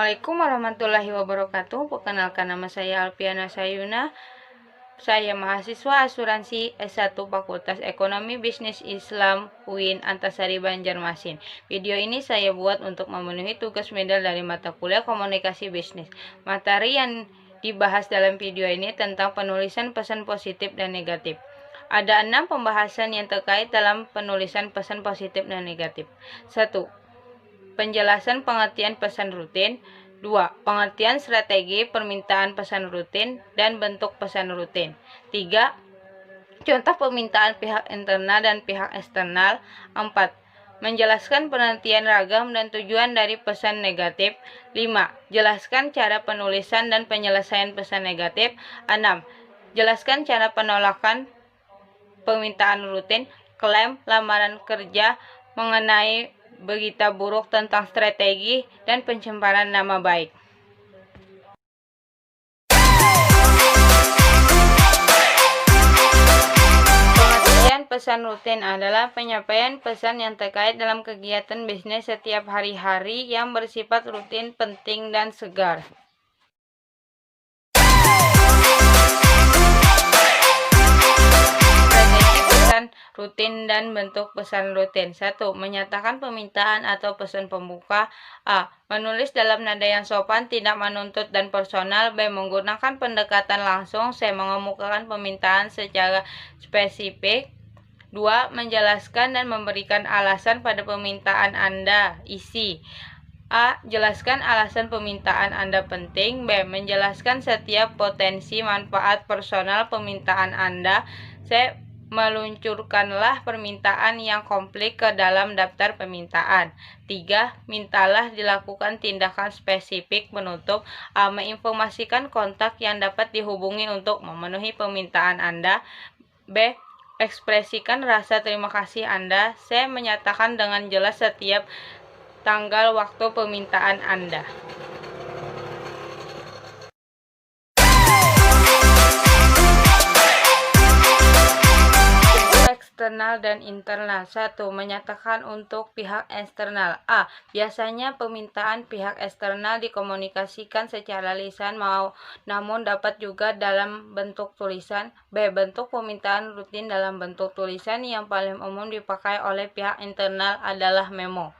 Assalamualaikum warahmatullahi wabarakatuh. Perkenalkan, nama saya Alfiana Sayuna. Saya mahasiswa asuransi S1 Fakultas Ekonomi Bisnis Islam UIN Antasari Banjarmasin. Video ini saya buat untuk memenuhi tugas medal dari mata kuliah Komunikasi Bisnis. Materi yang dibahas dalam video ini tentang penulisan pesan positif dan negatif. Ada 6 pembahasan yang terkait dalam penulisan pesan positif dan negatif. 1. Penjelasan pengertian pesan rutin. 2. Pengertian strategi permintaan pesan rutin dan bentuk pesan rutin. 3. Contoh permintaan pihak internal dan pihak eksternal. 4. Menjelaskan pengertian ragam dan tujuan dari pesan negatif. 5. Jelaskan cara penulisan dan penyelesaian pesan negatif. 6. Jelaskan cara penolakan permintaan rutin, klaim, lamaran kerja, mengenai berita buruk tentang strategi, dan pencemaran nama baik. Pengertian pesan rutin adalah penyampaian pesan yang terkait dalam kegiatan bisnis setiap hari-hari yang bersifat rutin, penting, dan segar. Rutin dan bentuk pesan rutin. 1. Menyatakan permintaan atau pesan pembuka. A. Menulis dalam nada yang sopan, tidak menuntut dan personal. B. Menggunakan pendekatan langsung. C. Mengemukakan permintaan secara spesifik. 2. Menjelaskan dan memberikan alasan pada permintaan Anda. Isi. A. Jelaskan alasan permintaan Anda penting. B. Menjelaskan setiap potensi manfaat personal permintaan Anda. C. Meluncurkanlah permintaan yang komplit ke dalam daftar permintaan. 3. Mintalah dilakukan tindakan spesifik penutup. A. Menginformasikan kontak yang dapat dihubungi untuk memenuhi permintaan Anda. B. Ekspresikan rasa terima kasih Anda. C. Menyatakan dengan jelas setiap tanggal waktu permintaan Anda. Eksternal dan internal. 1. Menyatakan untuk pihak eksternal. A. Biasanya permintaan pihak eksternal dikomunikasikan secara lisan namun dapat juga dalam bentuk tulisan. B. Bentuk permintaan rutin dalam bentuk tulisan yang paling umum dipakai oleh pihak internal adalah memo.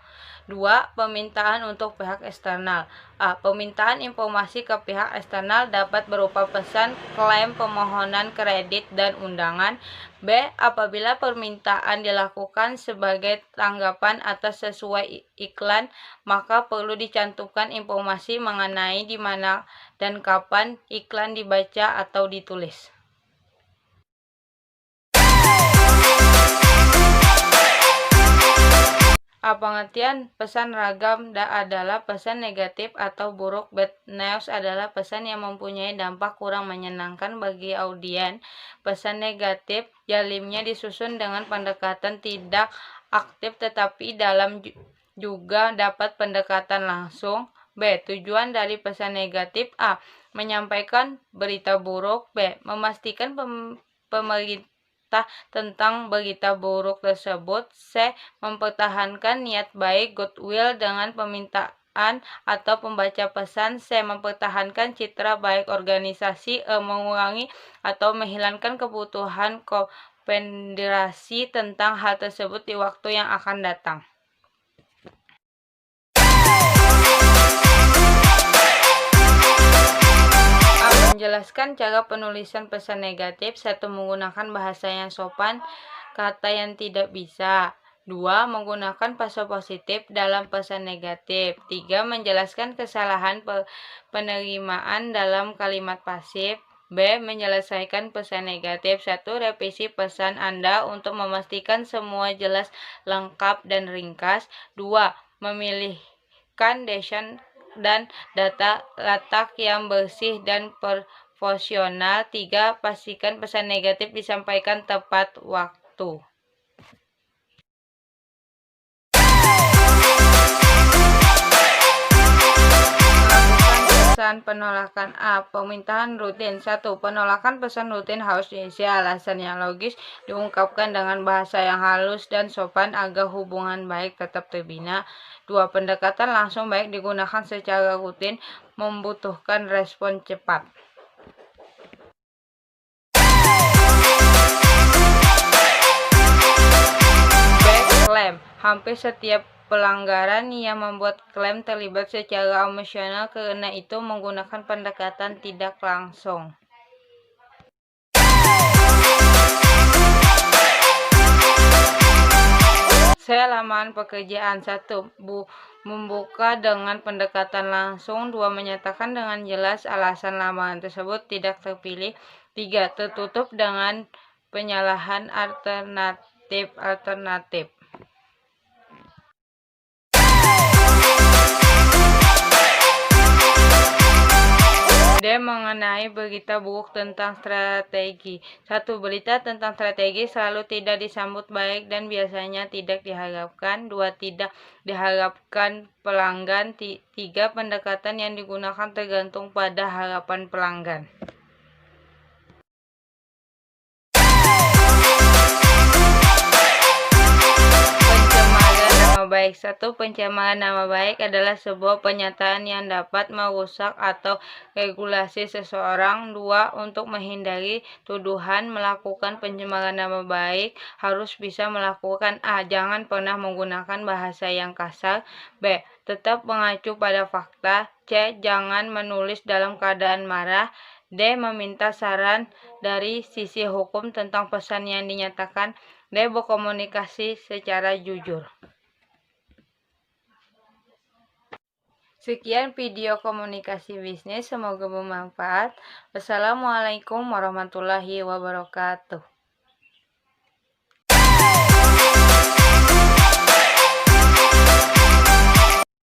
2. Permintaan untuk pihak eksternal. A. Permintaan informasi ke pihak eksternal dapat berupa pesan, klaim, permohonan kredit, dan undangan. B. Apabila permintaan dilakukan sebagai tanggapan atas sesuai iklan, maka perlu dicantumkan informasi mengenai di mana dan kapan iklan dibaca atau ditulis. Pengertian pesan ragam adalah pesan negatif atau buruk. Bad news adalah pesan yang mempunyai dampak kurang menyenangkan bagi audien. Pesan negatif jalimnya disusun dengan pendekatan tidak aktif tetapi dalam juga dapat pendekatan langsung. B. Tujuan dari pesan negatif. A. Menyampaikan berita buruk. B. Memastikan pemerintah tentang berita buruk tersebut. C. Mempertahankan niat baik goodwill dengan permintaan atau pembaca pesan. C. Mempertahankan citra baik organisasi. E. Mengurangi atau menghilangkan kebutuhan konfederasi tentang hal tersebut di waktu yang akan datang. Menjelaskan cara penulisan pesan negatif. 1. Menggunakan bahasa yang sopan, kata yang tidak bisa. 2. Menggunakan pasal positif dalam pesan negatif. 3. Menjelaskan kesalahan penerimaan dalam kalimat pasif. B. Menyelesaikan pesan negatif. 1. Revisi pesan Anda untuk memastikan semua jelas, lengkap, dan ringkas. 2. Memilihkan desain dan data letak yang bersih dan profesional. 3. Pastikan pesan negatif disampaikan tepat waktu. Melakukan Alasan penolakan A. Permintaan rutin. 1. Penolakan pesan rutin harus diisi alasan yang logis, diungkapkan dengan bahasa yang halus dan sopan agar hubungan baik tetap terbina. 2. Pendekatan langsung baik digunakan secara rutin, membutuhkan respon cepat. Klaim. Hampir setiap pelanggaran yang membuat klaim terlibat secara emosional, karena itu menggunakan pendekatan tidak langsung. Saya lamaran pekerjaan. 1. Membuka dengan pendekatan langsung. 2. Menyatakan dengan jelas alasan lamaran tersebut tidak terpilih. 3. Tertutup dengan penyalahan alternatif. D. Mengenai berita buruk tentang strategi. 1. Berita tentang strategi selalu tidak disambut baik dan biasanya tidak diharapkan. 2. Tidak diharapkan pelanggan. 3. Pendekatan yang digunakan tergantung pada harapan pelanggan. Baik. 1. Pencemaran nama baik adalah sebuah pernyataan yang dapat merusak atau regulasi seseorang. 2. Untuk menghindari tuduhan melakukan pencemaran nama baik, harus bisa melakukan A. Jangan pernah menggunakan bahasa yang kasar. B. Tetap mengacu pada fakta. C. Jangan menulis dalam keadaan marah. D. Meminta saran dari sisi hukum tentang pesan yang dinyatakan. D. Berkomunikasi secara jujur. Sekian video komunikasi bisnis, semoga bermanfaat. Wassalamualaikum warahmatullahi wabarakatuh.